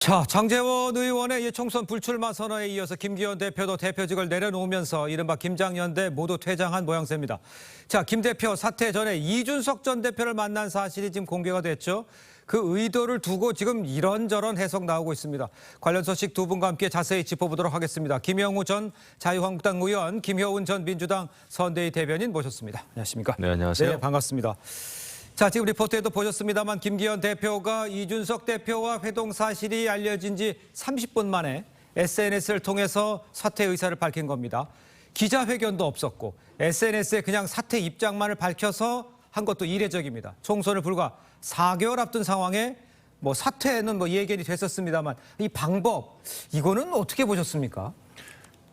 자, 장제원 의원의 총선 불출마 선언에 이어서 김기현 대표도 대표직을 내려놓으면서 이른바 김장연대 모두 퇴장한 모양새입니다. 자, 김 대표 사퇴 전에 이준석 전 대표를 만난 사실이 지금 공개가 됐죠. 그 의도를 두고 지금 이런저런 해석 나오고 있습니다. 관련 소식 두 분과 함께 자세히 짚어보도록 하겠습니다. 김영우 전 자유한국당 의원, 김효은 전 민주당 선대위 대변인 모셨습니다. 안녕하십니까? 네, 안녕하세요. 네, 반갑습니다. 자, 지금 리포트에도 보셨습니다만 김기현 대표가 이준석 대표와 회동 사실이 알려진 지 30분 만에 SNS를 통해서 사퇴 의사를 밝힌 겁니다. 기자회견도 없었고 SNS에 그냥 사퇴 입장만을 밝혀서 한 것도 이례적입니다. 총선을 불과 4개월 앞둔 상황에 사퇴는 예견이 됐었습니다만 이 방법, 이거는 어떻게 보셨습니까?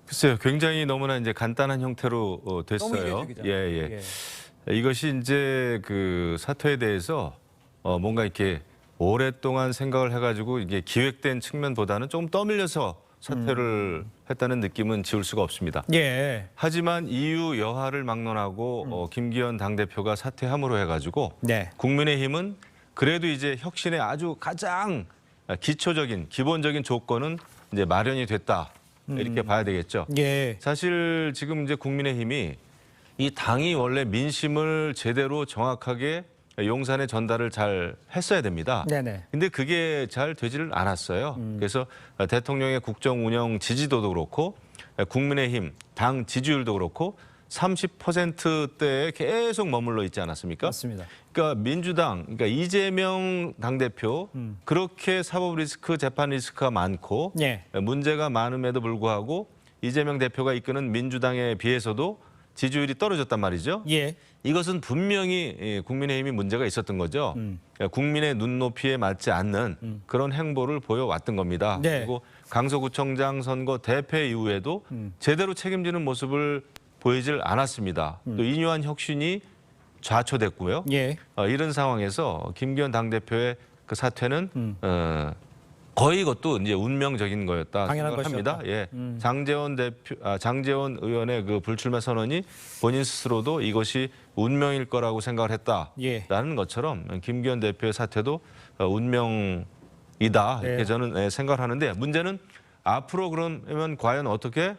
글쎄요, 굉장히 너무나 이제 간단한 형태로 됐어요. 너무 이례적이잖아요. 예. 이것이 이제 그 사퇴에 대해서 뭔가 이렇게 오랫동안 생각을 해가지고 이게 기획된 측면보다는 조금 떠밀려서 사퇴를 했다는 느낌은 지울 수가 없습니다. 예. 하지만 이유 여하를 막론하고 김기현 당대표가 사퇴함으로 해가지고 네. 국민의힘은 그래도 이제 혁신의 아주 가장 기초적인 기본적인 조건은 이제 마련이 됐다 이렇게 봐야 되겠죠. 예. 사실 지금 이제 국민의힘이 이 당이 원래 민심을 제대로 정확하게 용산에 전달을 잘 했어야 됩니다. 네네. 근데 그게 잘 되지를 않았어요. 그래서 대통령의 국정 운영 지지도도 그렇고 국민의힘 당 지지율도 그렇고 30%대에 계속 머물러 있지 않았습니까? 맞습니다. 그러니까 민주당, 그러니까 이재명 당대표 그렇게 사법 리스크, 재판 리스크가 많고 예. 문제가 많음에도 불구하고 이재명 대표가 이끄는 민주당에 비해서도 지지율이 떨어졌단 말이죠. 예. 이것은 분명히 국민의힘이 문제가 있었던 거죠. 국민의 눈높이에 맞지 않는 그런 행보를 보여왔던 겁니다. 네. 그리고 강서구청장 선거 대패 이후에도 제대로 책임지는 모습을 보이질 않았습니다. 또 인유한 혁신이 좌초됐고요. 예. 이런 상황에서 김기현 당대표의 그 사퇴는 거의 이것도 이제 운명적인 거였다 당연한 생각합니다. 것이었다. 예, 장제원 의원의 그 불출마 선언이 본인 스스로도 이것이 운명일 거라고 생각을 했다라는 예. 것처럼 김기현 대표의 사퇴도 운명이다 이렇게 네. 저는 생각을 하는데 문제는 앞으로 그러면 과연 어떻게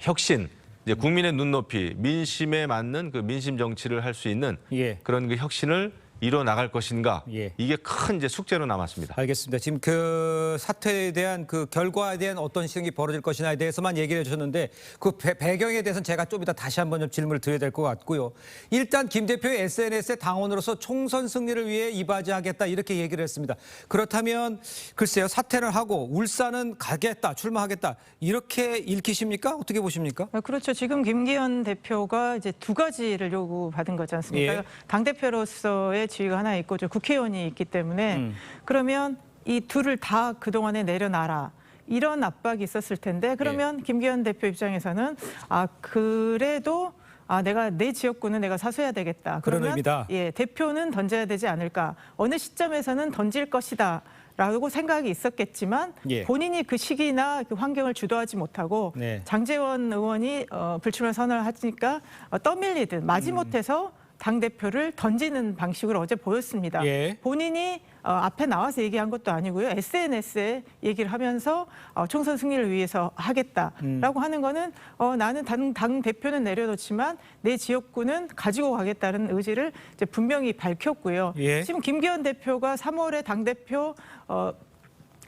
혁신, 이제 국민의 눈높이, 민심에 맞는 그 민심 정치를 할 수 있는 예. 그런 그 혁신을 이뤄 나갈 것인가? 예. 이게 큰 이제 숙제로 남았습니다. 알겠습니다. 지금 그 사퇴에 대한 그 결과에 대한 어떤 시행이 벌어질 것이냐에 대해서만 얘기를 해주셨는데 그 배경에 대해서는 제가 좀 이따 다시 한번 좀 질문을 드려야 될 것 같고요. 일단 김 대표의 SNS에 당원으로서 총선 승리를 위해 이바지하겠다 이렇게 얘기를 했습니다. 그렇다면 글쎄요, 사퇴를 하고 울산은 가겠다, 출마하겠다 이렇게 읽히십니까? 어떻게 보십니까? 그렇죠. 지금 김기현 대표가 이제 두 가지를 요구받은 거지 않습니까? 예. 당대표로서의 지위가 하나 있고 국회의원이 있기 때문에 그러면 이 둘을 다 그동안에 내려놔라. 이런 압박이 있었을 텐데 그러면 김기현 대표 입장에서는 그래도 내가 내 지역구는 내가 사수해야 되겠다. 그런 그러면 의미다. 예, 대표는 던져야 되지 않을까. 어느 시점에서는 던질 것이다. 라고 생각이 있었겠지만 예. 본인이 그 시기나 그 환경을 주도하지 못하고 네. 장제원 의원이 불출마 선언을 하니까 떠밀리듯 마지못해서 당대표를 던지는 방식으로 어제 보였습니다. 예. 본인이 앞에 나와서 얘기한 것도 아니고요. SNS에 얘기를 하면서 총선 승리를 위해서 하겠다라고 하는 거는 나는 당 대표는 내려놓지만 내 지역구는 가지고 가겠다는 의지를 이제 분명히 밝혔고요. 예. 지금 김기현 대표가 3월에 당대표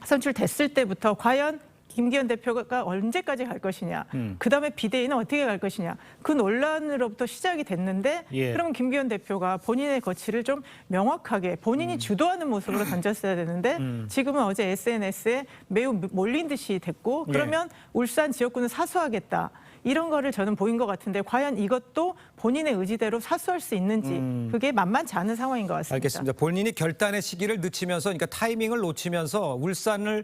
선출됐을 때부터 과연 김기현 대표가 언제까지 갈 것이냐. 그다음에 비대위는 어떻게 갈 것이냐. 그 논란으로부터 시작이 됐는데 예. 그러면 김기현 대표가 본인의 거취를 좀 명확하게 본인이 주도하는 모습으로 던졌어야 되는데 지금은 어제 SNS에 매우 몰린 듯이 됐고 그러면 울산 지역구는 사수하겠다. 이런 거를 저는 보인 것 같은데 과연 이것도 본인의 의지대로 사수할 수 있는지 그게 만만치 않은 상황인 것 같습니다. 알겠습니다. 본인이 결단의 시기를 늦추면서 그러니까 타이밍을 놓치면서 울산을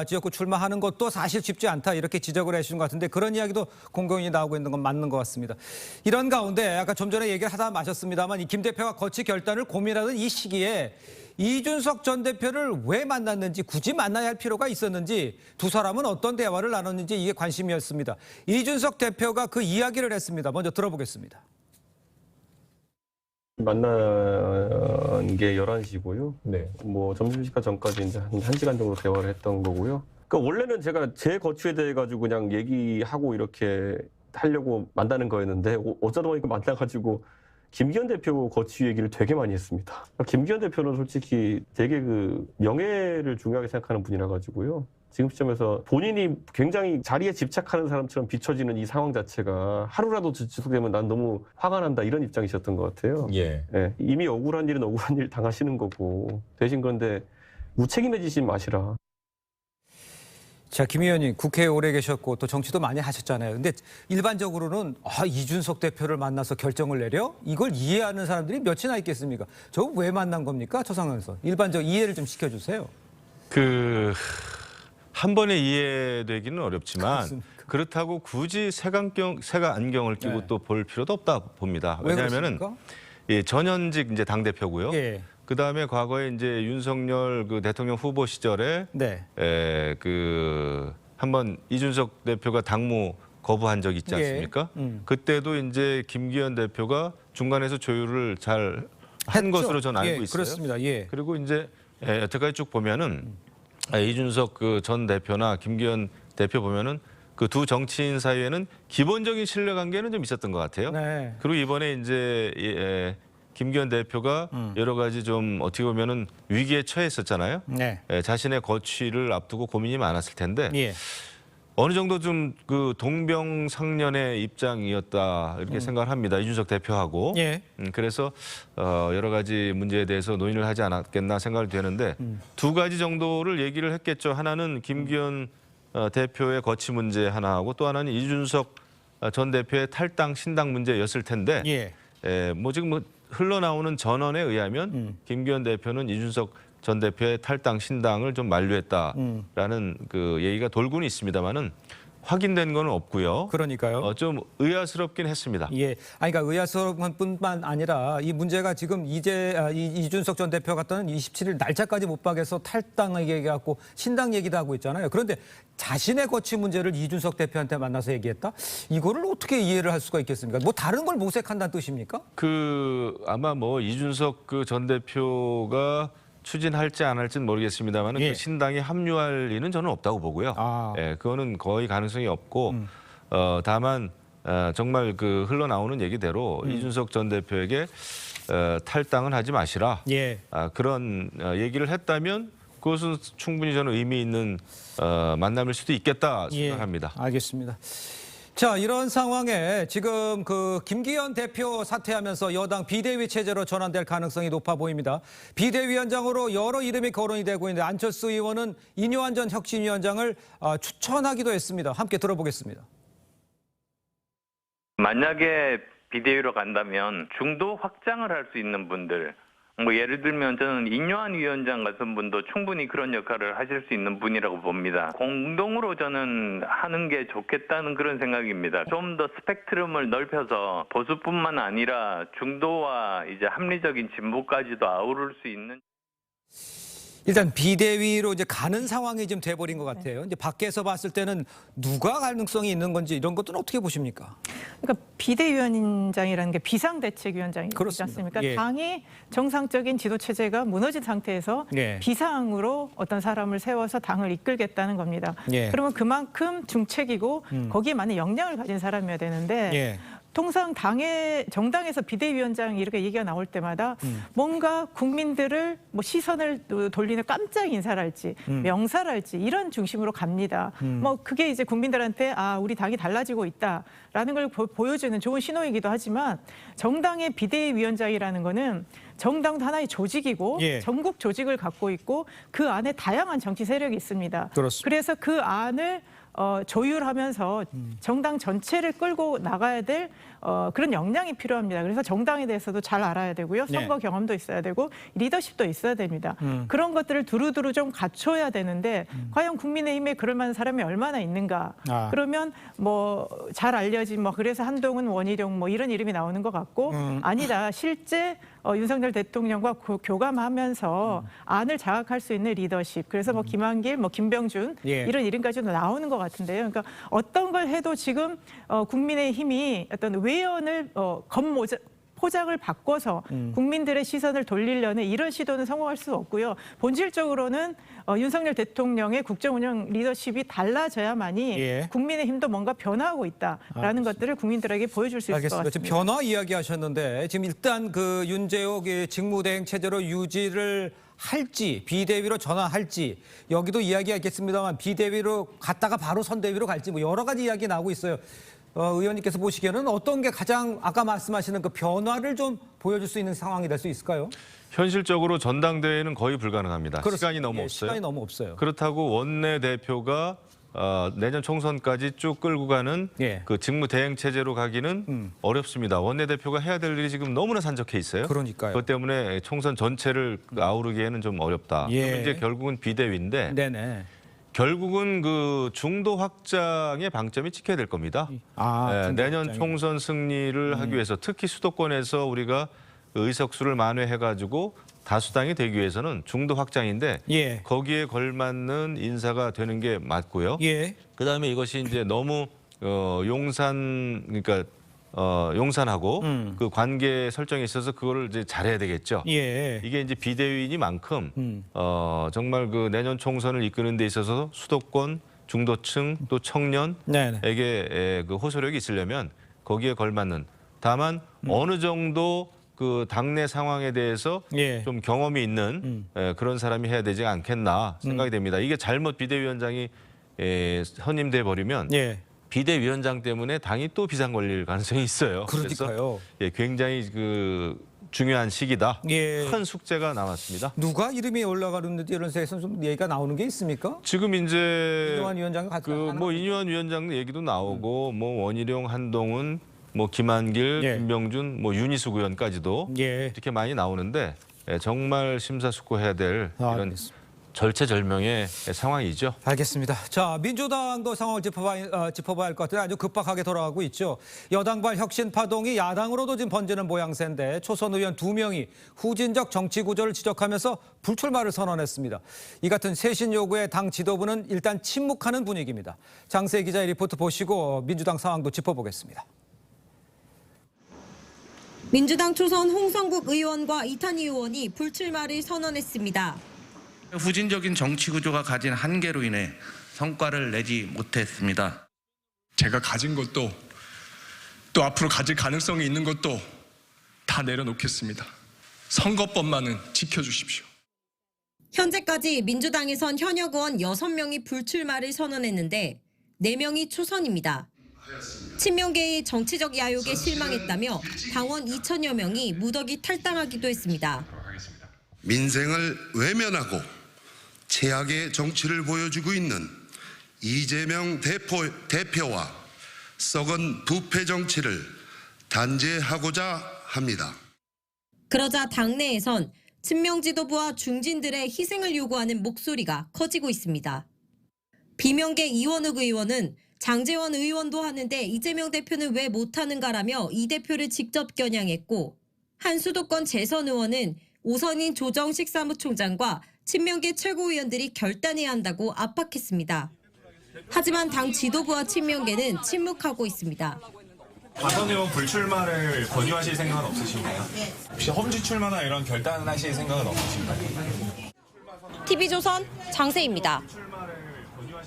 지역구 출마하는 것도 사실 쉽지 않다 이렇게 지적을 해주신 것 같은데 그런 이야기도 공공연히 나오고 있는 건 맞는 것 같습니다. 이런 가운데 아까 좀 전에 얘기를 하다 마셨습니다만 이 김 대표가 거취 결단을 고민하던 이 시기에 이준석 전 대표를 왜 만났는지 굳이 만나야 할 필요가 있었는지 두 사람은 어떤 대화를 나눴는지 이게 관심이었습니다. 이준석 대표가 그 이야기를 했습니다. 먼저 들어보겠습니다. 만난 게 11시고요. 네. 뭐 점심시간 전까지 이제 한 1시간 정도 대화를 했던 거고요. 그러니까 원래는 제가 제 거취에 대해 가지고 그냥 얘기하고 이렇게 하려고 만나는 거였는데 어쩌다 보니까 만나가지고 김기현 대표 거취 얘기를 되게 많이 했습니다. 그러니까 김기현 대표는 솔직히 되게 그 명예를 중요하게 생각하는 분이라 가지고요. 지금 시점에서 본인이 굉장히 자리에 집착하는 사람처럼 비춰지는 이 상황 자체가 하루라도 지속되면 난 너무 화가 난다 이런 입장이셨던 것 같아요. 예. 예, 이미 억울한 일은 억울한 일 당하시는 거고 대신 그런데 무책임해지지 마시라. 자, 김 의원님 국회에 오래 계셨고 또 정치도 많이 하셨잖아요. 근데 일반적으로는 이준석 대표를 만나서 결정을 내려? 이걸 이해하는 사람들이 몇이나 있겠습니까? 저 왜 만난 겁니까? 저 상황에서. 일반적 이해를 좀 시켜주세요. 한 번에 이해되기는 어렵지만 그렇습니까? 그렇다고 굳이 색안경을 끼고 네. 또 볼 필요도 없다 봅니다. 왜 왜냐하면은 그렇습니까? 예, 전현직 이제 당 대표고요. 예. 그 다음에 과거에 이제 윤석열 그 대통령 후보 시절에 네. 한번 이준석 대표가 당무 거부한 적 있지 예. 않습니까? 그때도 이제 김기현 대표가 중간에서 조율을 잘 한 했죠? 것으로 저는 알고 예, 있어요. 그렇습니다. 예. 그리고 이제 여태까지 쭉 보면은 이준석 그 전 대표나 김기현 대표 보면은 그 두 정치인 사이에는 기본적인 신뢰관계는 좀 있었던 것 같아요. 네. 그리고 이번에 이제 김기현 대표가 여러 가지 좀 어떻게 보면은 위기에 처했었잖아요. 네. 자신의 거취를 앞두고 고민이 많았을 텐데 예. 어느 정도 좀 그 동병상련의 입장이었다 이렇게 생각을 합니다. 이준석 대표하고. 예. 그래서 여러 가지 문제에 대해서 논의를 하지 않았겠나 생각이 되는데 두 가지 정도를 얘기를 했겠죠. 하나는 김기현 대표의 거취 문제 하나하고 또 하나는 이준석 전 대표의 탈당 신당 문제였을 텐데 예. 뭐 지금 뭐 흘러나오는 전언에 의하면 김기현 대표는 이준석 전 대표의 탈당 신당을 좀 만류했다라는 그 얘기가 돌고는 있습니다만은 확인된 건 없고요. 그러니까요. 좀 의아스럽긴 했습니다. 예. 아니, 그러니까 의아스러운 뿐만 아니라 이 문제가 지금 이준석 전 대표 같은 27일 날짜까지 못 박아서 탈당 얘기해갖고 신당 얘기도 하고 있잖아요. 그런데 자신의 거취 문제를 이준석 대표한테 만나서 얘기했다? 이거를 어떻게 이해를 할 수가 있겠습니까? 뭐 다른 걸 모색한다는 뜻입니까? 아마 뭐 이준석 그 전 대표가 추진할지 안 할지는 모르겠습니다만 예. 그 신당에 합류할 리는 저는 없다고 보고요. 그거는 거의 가능성이 없고 다만 정말 그 흘러나오는 얘기대로 이준석 전 대표에게 탈당은 하지 마시라. 예. 그런 얘기를 했다면 그것은 충분히 저는 의미 있는 만남일 수도 있겠다 생각합니다. 예. 알겠습니다. 자, 이런 상황에 지금 그 김기현 대표 사퇴하면서 여당 비대위 체제로 전환될 가능성이 높아 보입니다. 비대위원장으로 여러 이름이 거론이 되고 있는데 안철수 의원은 인요한 전 혁신위원장을 추천하기도 했습니다. 함께 들어보겠습니다. 만약에 비대위로 간다면 중도 확장을 할 수 있는 분들, 뭐 예를 들면 저는 인요한 위원장 같은 분도 충분히 그런 역할을 하실 수 있는 분이라고 봅니다. 공동으로 저는 하는 게 좋겠다는 그런 생각입니다. 좀 더 스펙트럼을 넓혀서 보수뿐만 아니라 중도와 이제 합리적인 진보까지도 아우를 수 있는. 일단 비대위로 이제 가는 상황이 좀 돼버린 것 같아요. 이제 밖에서 봤을 때는 누가 가능성이 있는 건지 이런 것들은 어떻게 보십니까? 그러니까 비대위원장이라는 게 비상대책위원장이지 그렇습니다. 않습니까? 예. 당이 정상적인 지도 체제가 무너진 상태에서 예. 비상으로 어떤 사람을 세워서 당을 이끌겠다는 겁니다. 예. 그러면 그만큼 중책이고 거기에 많은 역량을 가진 사람이어야 되는데 예. 통상 정당에서 비대위원장 이렇게 얘기가 나올 때마다 뭔가 국민들을 뭐 시선을 돌리는 깜짝 인사랄지 명사랄지 이런 중심으로 갑니다. 뭐 그게 이제 국민들한테 우리 당이 달라지고 있다라는 걸 보여주는 좋은 신호이기도 하지만 정당의 비대위원장이라는 거는 정당도 하나의 조직이고 예. 전국 조직을 갖고 있고 그 안에 다양한 정치 세력이 있습니다. 그렇습니다. 그래서 그 안을 조율하면서 정당 전체를 끌고 나가야 될 그런 역량이 필요합니다. 그래서 정당에 대해서도 잘 알아야 되고요. 선거 네. 경험도 있어야 되고 리더십도 있어야 됩니다. 그런 것들을 두루두루 좀 갖춰야 되는데 과연 국민의힘에 그럴 만한 사람이 얼마나 있는가. 그러면 뭐 잘 알려진 뭐 그래서 한동훈, 원희룡 뭐 이런 이름이 나오는 것 같고 아니다. 실제 윤석열 대통령과 교감하면서 안을 장악할 수 있는 리더십. 그래서 뭐 김한길, 뭐 김병준 예. 이런 이름까지도 나오는 것 같은데요. 그러니까 어떤 걸 해도 지금 국민의힘이 어떤 외연을 포장을 바꿔서 국민들의 시선을 돌리려는 이런 시도는 성공할 수 없고요. 본질적으로는 윤석열 대통령의 국정운영 리더십이 달라져야만이 예. 국민의힘도 뭔가 변화하고 있다라는 것들을 국민들에게 보여줄 수 있을 것 알겠습니다. 같습니다. 지금 변화 이야기하셨는데 지금 일단 그 윤재옥 직무대행 체제로 유지를 할지 비대위로 전환할지 여기도 이야기하겠습니다만 비대위로 갔다가 바로 선대위로 갈지 뭐 여러 가지 이야기 나오고 있어요. 의원님께서 보시기에는 어떤 게 가장 아까 말씀하시는 그 변화를 좀 보여줄 수 있는 상황이 될 수 있을까요? 현실적으로 전당대회는 거의 불가능합니다. 시간이 너무 예, 없어요. 시간이 너무 없어요. 그렇다고 원내대표가 내년 총선까지 쭉 끌고 가는 예. 그 직무 대행 체제로 가기는 어렵습니다. 원내대표가 해야 될 일이 지금 너무나 산적해 있어요. 그러니까요. 그것 때문에 총선 전체를 아우르기에는 좀 어렵다. 예. 그럼 이제 결국은 비대위인데 네네. 결국은 그 중도 확장의 방점이 찍혀야 될 겁니다. 중도 내년 확장이. 총선 승리를 하기 위해서 특히 수도권에서 우리가 의석수를 만회해가지고 다수당이 되기 위해서는 중도 확장인데 예. 거기에 걸맞는 인사가 되는 게 맞고요. 예. 그다음에 이것이 이제 너무 용산하고 그 관계 설정에 있어서 그거를 이제 잘해야 되겠죠. 예. 이게 이제 비대위니만큼 정말 그 내년 총선을 이끄는 데 있어서 수도권 중도층 또 청년에게 네네. 그 호소력이 있으려면 거기에 걸맞는 다만 어느 정도 그 당내 상황에 대해서 예. 좀 경험이 있는 그런 사람이 해야 되지 않겠나 생각이 됩니다. 이게 잘못 비대위원장이 선임돼 버리면 예. 비대위원장 때문에 당이 또 비상 걸릴 가능성이 있어요. 그러니까요. 그래서 굉장히 그 중요한 시기다. 예. 큰 숙제가 남았습니다. 누가 이름이 올라가는지 이런 데서 좀 얘기가 나오는 게 있습니까? 지금 이제 이용환 위원장이 같이 뭐 이뉴한 위원장 얘기도 나오고 뭐 원희룡, 한동훈, 뭐 김한길, 예. 김병준, 뭐 윤희숙 의원까지도 예. 이렇게 많이 나오는데 정말 심사숙고해야 될 이런 알겠습니다. 절체절명의 상황이죠. 알겠습니다. 자, 민주당도 상황을 짚어봐야 할 것 같아요. 아주 급박하게 돌아가고 있죠. 여당발 혁신 파동이 야당으로도 지금 번지는 모양새인데 초선 의원 2명이 후진적 정치 구조를 지적하면서 불출마를 선언했습니다. 이 같은 쇄신 요구에 당 지도부는 일단 침묵하는 분위기입니다. 장세 기자의 리포트 보시고 민주당 상황도 짚어보겠습니다. 민주당 초선 홍성국 의원과 이탄희 의원이 불출마를 선언했습니다. 후진적인 정치 구조가 가진 한계로 인해 성과를 내지 못했습니다. 제가 가진 것도 또 앞으로 가질 가능성이 있는 것도 다 내려놓겠습니다. 선거법만은 지켜주십시오. 현재까지 민주당에선 현역 의원 6명이 불출마를 선언했는데 4명이 초선입니다. 친명계의 정치적 야욕에 실망했다며 당원 2천여 명이 무더기 탈당하기도 했습니다. 민생을 외면하고 최악의 정치를 보여주고 있는 이재명 대표와 썩은 부패 정치를 단죄하고자 합니다. 그러자 당내에선 친명 지도부와 중진들의 희생을 요구하는 목소리가 커지고 있습니다. 비명계 이원욱 의원은 장제원 의원도 하는데 이재명 대표는 왜 못하는가라며 이 대표를 직접 겨냥했고 한 수도권 재선 의원은 오선인 조정식 사무총장과 친명계 최고위원들이 결단해야 한다고 압박했습니다. 하지만 당 지도부와 친명계는 침묵하고 있습니다. 다선 의원 불출마를 권유하실 생각은 없으신가요? 혹시 험지 출마나 이런 결단하실 생각은 없으신가요? TV조선 장세입니다.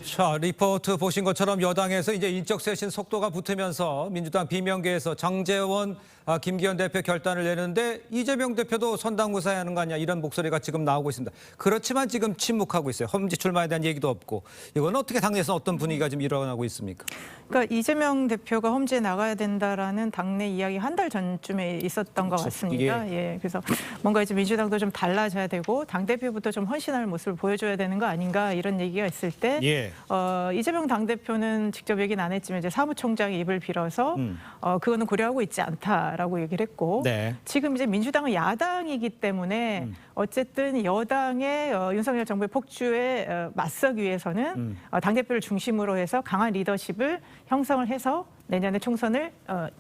자, 리포트 보신 것처럼 여당에서 이제 인적 쇄신 속도가 붙으면서 민주당 비명계에서 장제원, 김기현 대표 결단을 내는데 이재명 대표도 선당무사해야 하는 거 아니냐 이런 목소리가 지금 나오고 있습니다. 그렇지만 지금 침묵하고 있어요. 험지 출마에 대한 얘기도 없고. 이건 어떻게 당내에서 어떤 분위기가 지금 일어나고 있습니까? 그러니까 이재명 대표가 험지에 나가야 된다라는 당내 이야기 한 달 전쯤에 있었던 것 같습니다. 예, 그래서 뭔가 이제 민주당도 좀 달라져야 되고 당 대표부터 좀 헌신할 모습을 보여줘야 되는 거 아닌가 이런 얘기가 있을 때 예. 이재명 당 대표는 직접 얘기는 안 했지만 이제 사무총장이 입을 빌어서 그거는 고려하고 있지 않다라고 얘기를 했고 네. 지금 이제 민주당은 야당이기 때문에 어쨌든 여당의 윤석열 정부의 폭주에 맞서기 위해서는 당대표를 중심으로 해서 강한 리더십을 형성을 해서 내년에 총선을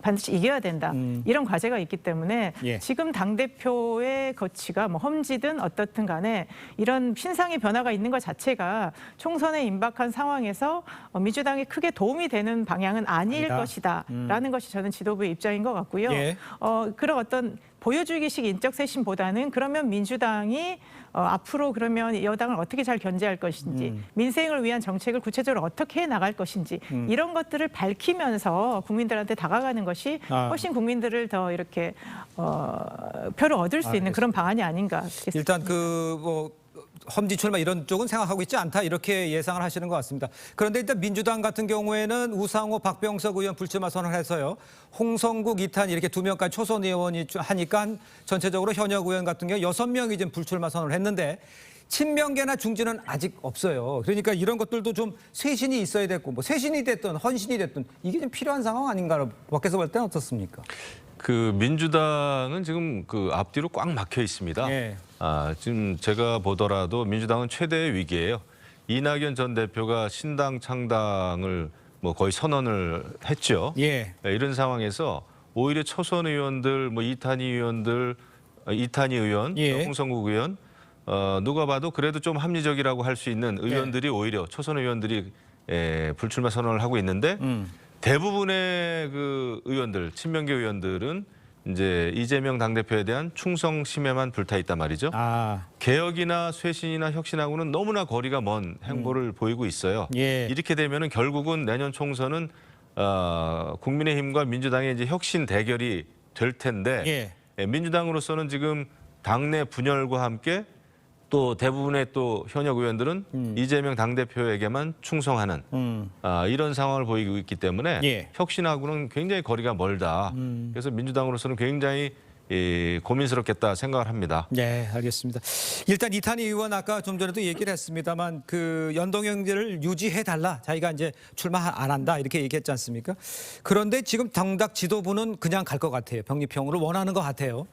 반드시 이겨야 된다. 이런 과제가 있기 때문에 예. 지금 당대표의 거치가 뭐 험지든 어떻든 간에 이런 신상의 변화가 있는 것 자체가 총선에 임박한 상황에서 민주당에 크게 도움이 되는 방향은 아닐 아니다. 것이다. 라는 것이 저는 지도부의 입장인 것 같고요. 예. 그런 어떤 보여주기식 인적 쇄신보다는 그러면 민주당이 앞으로 그러면 여당을 어떻게 잘 견제할 것인지 민생을 위한 정책을 구체적으로 어떻게 해 나갈 것인지 이런 것들을 밝히면서 국민들한테 다가가는 것이 훨씬 국민들을 더 이렇게 표를 얻을 수 있는 그런 방안이 아닌가 싶습니다. 일단 험지 출마 이런 쪽은 생각하고 있지 않다 이렇게 예상을 하시는 것 같습니다. 그런데 일단 민주당 같은 경우에는 우상호, 박병석 의원 불출마 선언해서요. 홍성국, 이탄 이렇게 2명까지 초선 의원이 하니까 전체적으로 현역 의원 같은 경우 6명이 지금 불출마 선언을 했는데 친명계나 중진은 아직 없어요. 그러니까 이런 것들도 좀 쇄신이 있어야 됐고 뭐 쇄신이 됐든 헌신이 됐든 이게 좀 필요한 상황 아닌가 밖에서 볼 때는 어떻습니까? 그 민주당은 지금 그 앞뒤로 꽉 막혀 있습니다. 예. 지금 제가 보더라도 민주당은 최대의 위기예요. 이낙연 전 대표가 신당 창당을 뭐 거의 선언을 했죠. 예. 이런 상황에서 오히려 초선 의원들, 뭐 이탄희 의원, 예. 홍성국 의원, 누가 봐도 그래도 좀 합리적이라고 할 수 있는 의원들이 오히려 초선 의원들이 불출마 선언을 하고 있는데 대부분의 그 의원들, 친명계 의원들은 이제 이재명 당대표에 대한 충성 심에만 불타 있단 말이죠. 개혁이나 쇄신이나 혁신하고는 너무나 거리가 먼 행보를 보이고 있어요. 예. 이렇게 되면은 결국은 내년 총선은 국민의힘과 민주당의 이제 혁신 대결이 될 텐데 민주당으로서는 지금 당내 분열과 함께 또 대부분의 또 현역 의원들은 이재명 당대표에게만 충성하는 이런 상황을 보이고 있기 때문에 혁신하고는 굉장히 거리가 멀다. 그래서 민주당으로서는 굉장히 고민스럽겠다 생각을 합니다. 네, 알겠습니다. 일단 이탄희 의원 아까 좀 전에도 얘기를 했습니다만 그 연동형제를 유지해달라. 자기가 이제 출마 안 한다 이렇게 얘기했지 않습니까? 그런데 지금 당당 지도부는 그냥 갈 것 같아요. 병립형으로 원하는 것 같아요.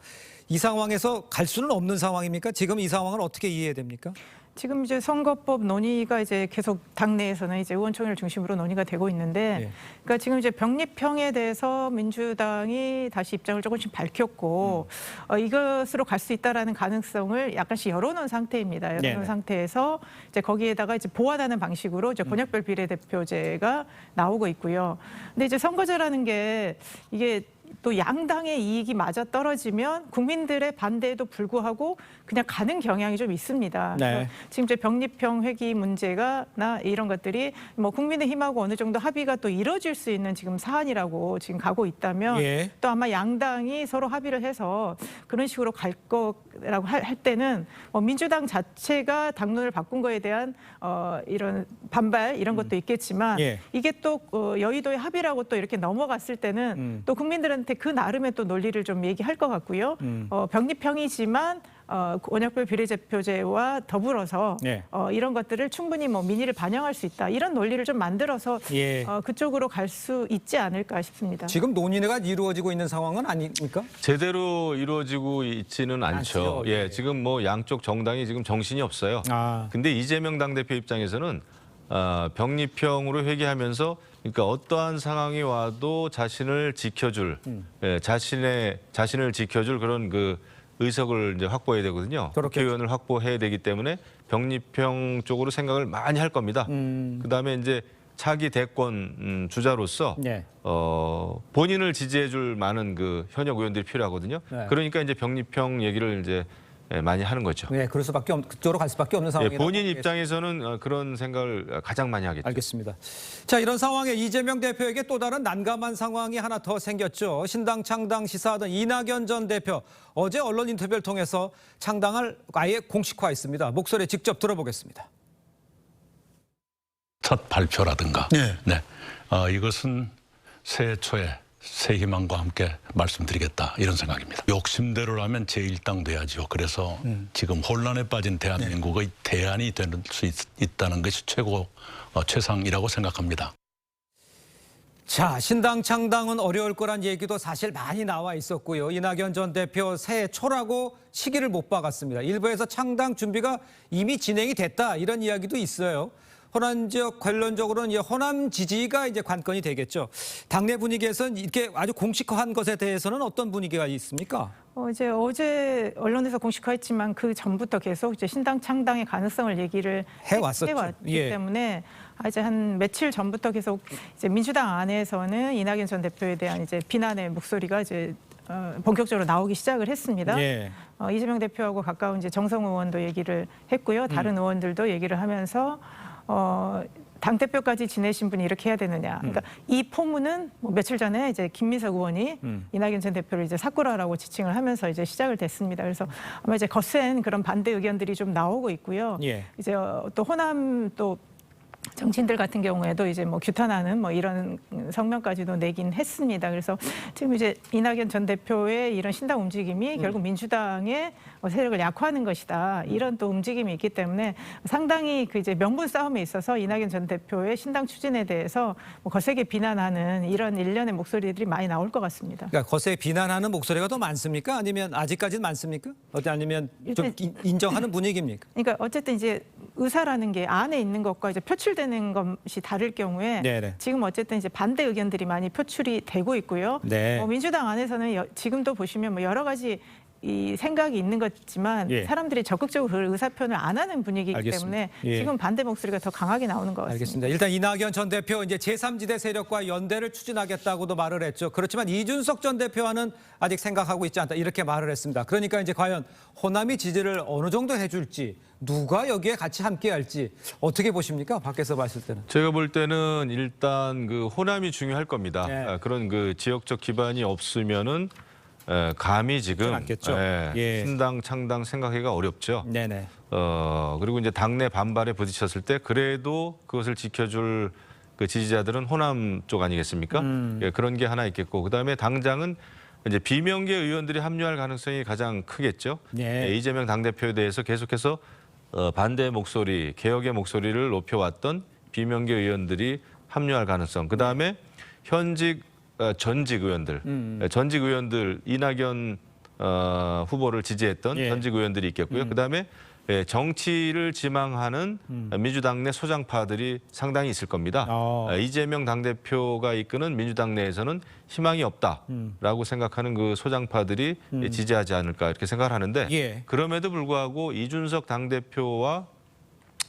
이 상황에서 갈 수는 없는 상황입니까? 지금 이 상황을 어떻게 이해해야 됩니까? 지금 이제 선거법 논의가 이제 계속 당내에서는 이제 의원총회를 중심으로 논의가 되고 있는데, 그러니까 지금 이제 병립형에 대해서 민주당이 다시 입장을 조금씩 밝혔고 이것으로 갈 수 있다라는 가능성을 약간씩 열어놓은 상태입니다. 열어놓은 상태에서 이제 거기에다가 이제 보완하는 방식으로 이제 권역별 비례대표제가 나오고 있고요. 근데 이제 선거제라는 게 이게 또 양당의 이익이 맞아 떨어지면 국민들의 반대에도 불구하고 그냥 가는 경향이 좀 있습니다. 네. 지금 이제 병립형 회기 문제가나 이런 것들이 뭐 국민의힘하고 어느 정도 합의가 또 이뤄질 수 있는 지금 사안이라고 지금 가고 있다면 또 아마 양당이 서로 합의를 해서 그런 식으로 갈 거라고 할 때는 민주당 자체가 당론을 바꾼 거에 대한 이런 반발 이런 것도 있겠지만 이게 또 여의도의 합의라고 또 이렇게 넘어갔을 때는 또 국민들한테 그 나름의 또 논리를 좀 얘기할 것 같고요. 병립형이지만 권역별 비례대표제와 더불어서 이런 것들을 충분히 뭐 민의를 반영할 수 있다. 이런 논리를 좀 만들어서 그쪽으로 갈 수 있지 않을까 싶습니다. 지금 논의가 이루어지고 있는 상황은 아닙니까? 제대로 이루어지고 있지는 않죠. 지금 뭐 양쪽 정당이 지금 정신이 없어요. 근데 이재명 당대표 입장에서는 병립형으로 회귀하면서 그러니까 어떠한 상황이 와도 자신을 지켜줄 자신을 지켜줄 그런 그 의석을 이제 확보해야 되거든요. 국회의원을 확보해야 되기 때문에 병립형 쪽으로 생각을 많이 할 겁니다. 그다음에 이제 차기 대권 주자로서 본인을 지지해줄 많은 그 현역 의원들이 필요하거든요. 그러니까 이제 병립형 얘기를 이제 많이 하는 거죠. 네, 그럴 수밖에 그쪽으로 갈 수밖에 없는 상황이다. 본인 입장에서는 그런 생각을 가장 많이 하겠죠. 알겠습니다. 자, 이런 상황에 이재명 대표에게 또 다른 난감한 상황이 하나 더 생겼죠. 신당 창당 시사하던 이낙연 전 대표 어제 언론 인터뷰를 통해서 창당을 아예 공식화했습니다. 목소리 직접 들어보겠습니다. 첫 발표라든가 이것은 새해 초에 새 희망과 함께 말씀드리겠다 이런 생각입니다. 욕심대로라면 제1당 돼야죠. 그래서 지금 혼란에 빠진 대한민국의 대안이 될 수 있다는 것이 최상이라고 생각합니다. 자, 신당 창당은 어려울 거란 얘기도 사실 많이 나와 있었고요. 이낙연 전 대표 새해 초라고 시기를 못 박았습니다. 일부에서 창당 준비가 이미 진행이 됐다 이런 이야기도 있어요. 호남 지역 관련적으로는 이 호남 지지가 이제 관건이 되겠죠. 당내 분위기에서는 이렇게 아주 공식화한 것에 대해서는 어떤 분위기가 있습니까? 어제 언론에서 공식화했지만 그 전부터 계속 이제 신당 창당의 가능성을 얘기를 해왔었기 때문에 이제 한 며칠 전부터 계속 이제 민주당 안에서는 이낙연 전 대표에 대한 이제 비난의 목소리가 이제 본격적으로 나오기 시작을 했습니다. 예. 이재명 대표하고 가까운 이제 정성 의원도 얘기를 했고요. 다른 의원들도 얘기를 하면서 당 대표까지 지내신 분이 이렇게 해야 되느냐. 그러니까 이 포문은 뭐 며칠 전에 이제 김민석 의원이 이낙연 전 대표를 이제 사꾸라라고 지칭을 하면서 이제 시작을 됐습니다. 그래서 아마 이제 거센 그런 반대 의견들이 좀 나오고 있고요. 예. 이제 또 호남 또 정치인들 같은 경우에도 이제 뭐 규탄하는 뭐 이런 성명까지도 내긴 했습니다. 그래서 지금 이제 이낙연 전 대표의 이런 신당 움직임이 결국 민주당의 세력을 약화하는 것이다. 이런 또 움직임이 있기 때문에 상당히 그 이제 명분 싸움에 있어서 이낙연 전 대표의 신당 추진에 대해서 뭐 거세게 비난하는 이런 일련의 목소리들이 많이 나올 것 같습니다. 그러니까 거세게 비난하는 목소리가 더 많습니까? 아니면 아직까지는 많습니까? 아니면 좀 인정하는 분위기입니까? 그러니까 어쨌든 이제 의사라는 게 안에 있는 것과 이제 표출되는 것이 다를 경우에 네네. 지금 어쨌든 이제 반대 의견들이 많이 표출이 되고 있고요. 네. 민주당 안에서는 지금도 보시면 뭐 여러 가지 이 생각이 있는 거지만 예. 사람들이 적극적으로 그 의사 표현을 안 하는 분위기이기 알겠습니다. 때문에 예. 지금 반대 목소리가 더 강하게 나오는 것 같습니다. 알겠습니다. 일단 이낙연 전 대표 이제 제3지대 세력과 연대를 추진하겠다고도 말을 했죠. 그렇지만 이준석 전 대표와는 아직 생각하고 있지 않다 이렇게 말을 했습니다. 그러니까 이제 과연 호남이 지지를 어느 정도 해줄지 누가 여기에 같이 함께할지 어떻게 보십니까? 밖에서 봤을 때는. 제가 볼 때는 일단 그 호남이 중요할 겁니다. 네. 그런 그 지역적 기반이 없으면은 감히 지금 않겠죠. 예. 신당 창당 생각하기가 어렵죠. 네네. 그리고 이제 당내 반발에 부딪혔을 때 그래도 그것을 지켜줄 그 지지자들은 호남 쪽 아니겠습니까? 예, 그런 게 하나 있겠고 그다음에 당장은 이제 비명계 의원들이 합류할 가능성이 가장 크겠죠. 네. 이재명 당대표에 대해서 계속해서 반대 목소리, 개혁의 목소리를 높여왔던 비명계 의원들이 합류할 가능성. 그다음에 현직 전직 의원들, 전직 의원들 이낙연 후보를 지지했던 예. 전직 의원들이 있겠고요. 그다음에 정치를 지망하는 민주당 내 소장파들이 상당히 있을 겁니다. 이재명 당대표가 이끄는 민주당 내에서는 희망이 없다라고 생각하는 그 소장파들이 지지하지 않을까 이렇게 생각을 하는데 예. 그럼에도 불구하고 이준석 당대표와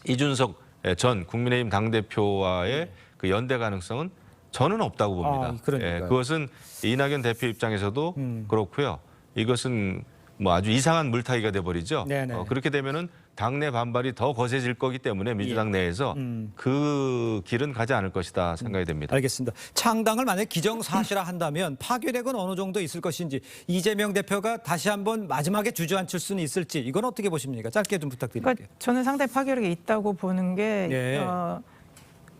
이준석 전 국민의힘 당대표와의 그 연대 가능성은 저는 없다고 봅니다. 그러니까요. 그것은 이낙연 대표 입장에서도 그렇고요. 이것은 뭐 아주 이상한 물타기가 돼버리죠. 네네. 그렇게 되면은 당내 반발이 더 거세질 거기 때문에 민주당 내에서 그 길은 가지 않을 것이다 생각이 됩니다. 알겠습니다. 창당을 만약 기정사실화 한다면 파괴력은 어느 정도 있을 것인지 이재명 대표가 다시 한번 마지막에 주저앉힐 수는 있을지 이건 어떻게 보십니까? 짧게 좀 부탁드릴게요. 그러니까 저는 상당히 파괴력이 있다고 보는 게 예.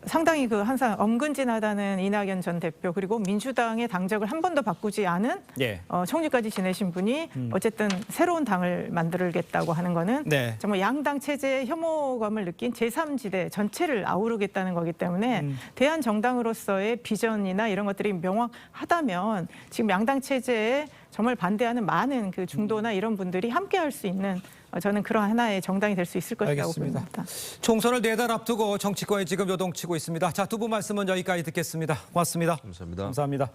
상당히 그 항상 엄근진하다는 이낙연 전 대표 그리고 민주당의 당적을 한 번도 바꾸지 않은 예. 총리까지 지내신 분이 어쨌든 새로운 당을 만들겠다고 하는 거는 네. 정말 양당 체제의 혐오감을 느낀 제3지대 전체를 아우르겠다는 거기 때문에 대한 정당으로서의 비전이나 이런 것들이 명확하다면 지금 양당 체제에 정말 반대하는 많은 그 중도나 이런 분들이 함께할 수 있는 저는 그런 하나의 정당이 될 수 있을 것이라고 알겠습니다. 봅니다. 총선을 4달 앞두고 정치권에 지금 요동치고 있습니다. 자, 두 분 말씀은 여기까지 듣겠습니다. 고맙습니다. 감사합니다. 감사합니다.